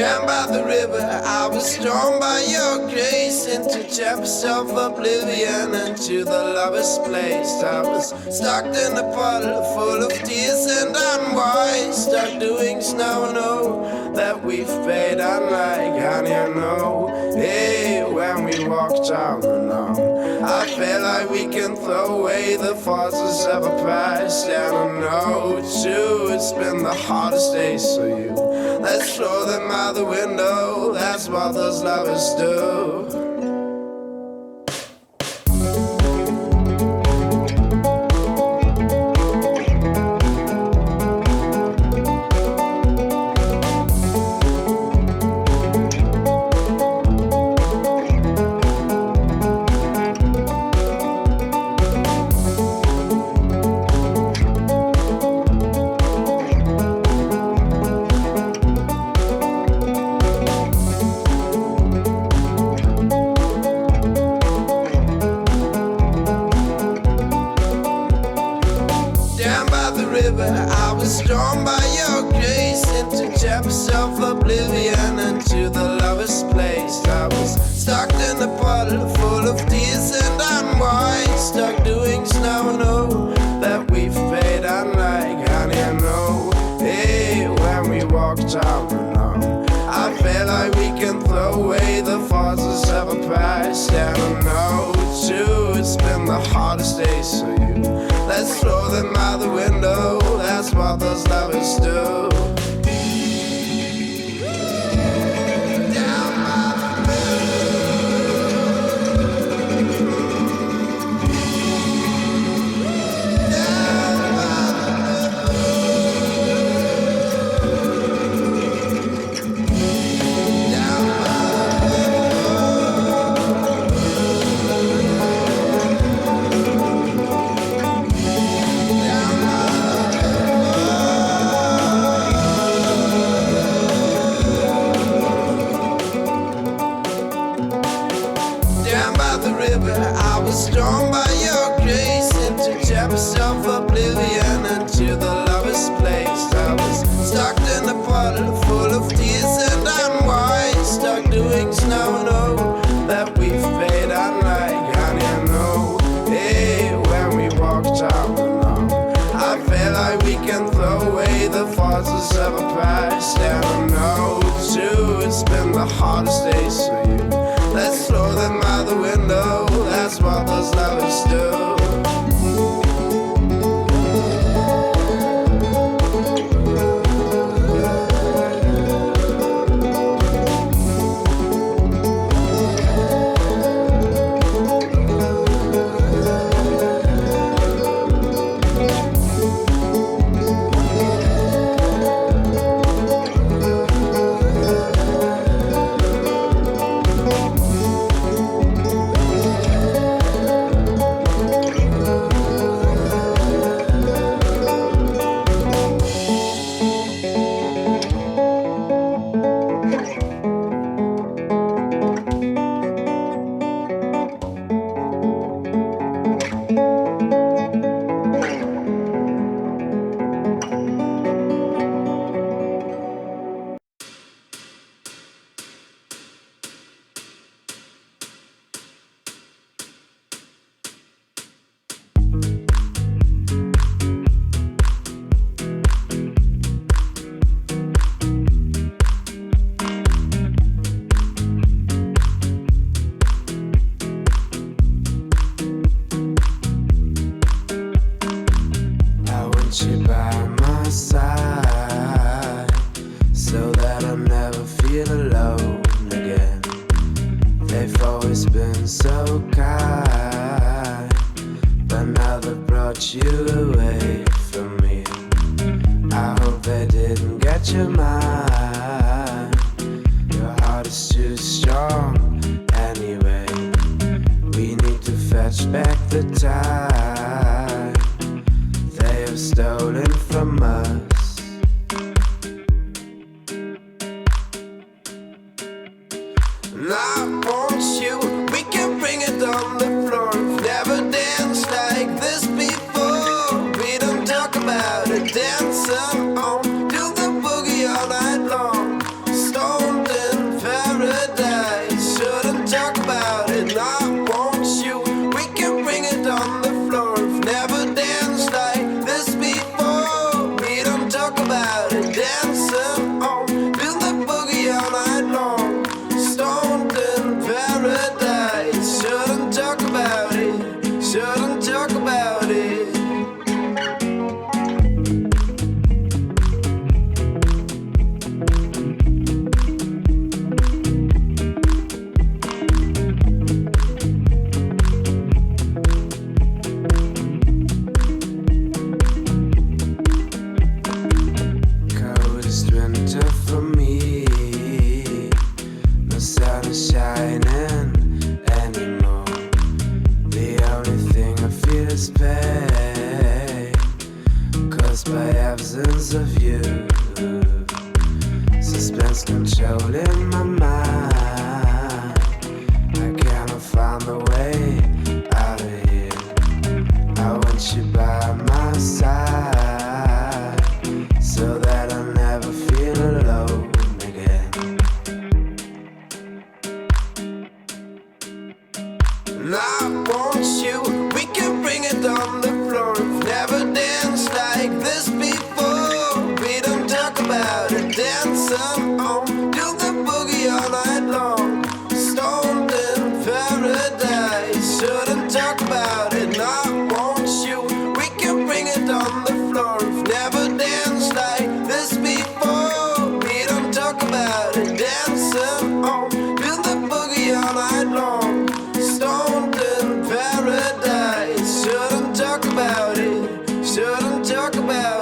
Down by the river, I was drawn by your grace into chapters of oblivion, into the lover's place. I was stuck in a puddle full of tears and unwise, stuck doing snow, know that we've paid unlike honey, I know. Hey, when we walked on alone, I felt like we can throw away the forces of a past, and I know too, it's been the hardest days for you. Let's throw them out the window, that's what those lovers do. I was drawn by your grace into chapters of oblivion, into the lover's place. I was stuck in a puddle full of tears and unwise, stuck doing snow, know that we've paid unlike honey, I know. Hey, when we walked out alone, I felt like we can throw away the forces of a past, and I know too, it's been the hardest days for you. Let's throw them out the window, that's what those lovers do. I was drawn by your grace into chapters of oblivion, into the lover's place. I was stuck in a puddle full of tears and unwise, stuck doing snow, know that we've paid unlike honey, I know. Hey, when we walked out alone, I felt like we can throw away the forces of a past, and I know too, it's been the hardest days for you. Let's throw them out the window, that's what those lovers do. Dancing on, do the boogie all night long. Stone by absence of you. Suspense controlling my mind. I cannot find the way out of here. I want you by my side, so that I'll never feel alone again. And I want you, we can bring it on the floor. Never danced like this before. We don't talk about it, dancing on, do the boogie all night long. Stoned in paradise, shouldn't talk about it. And I want you, we can bring it on the floor. Never danced like this before. We don't talk about it, dancing on, do the boogie all night long. Stoned in paradise, shouldn't talk about it, shouldn't talk about it.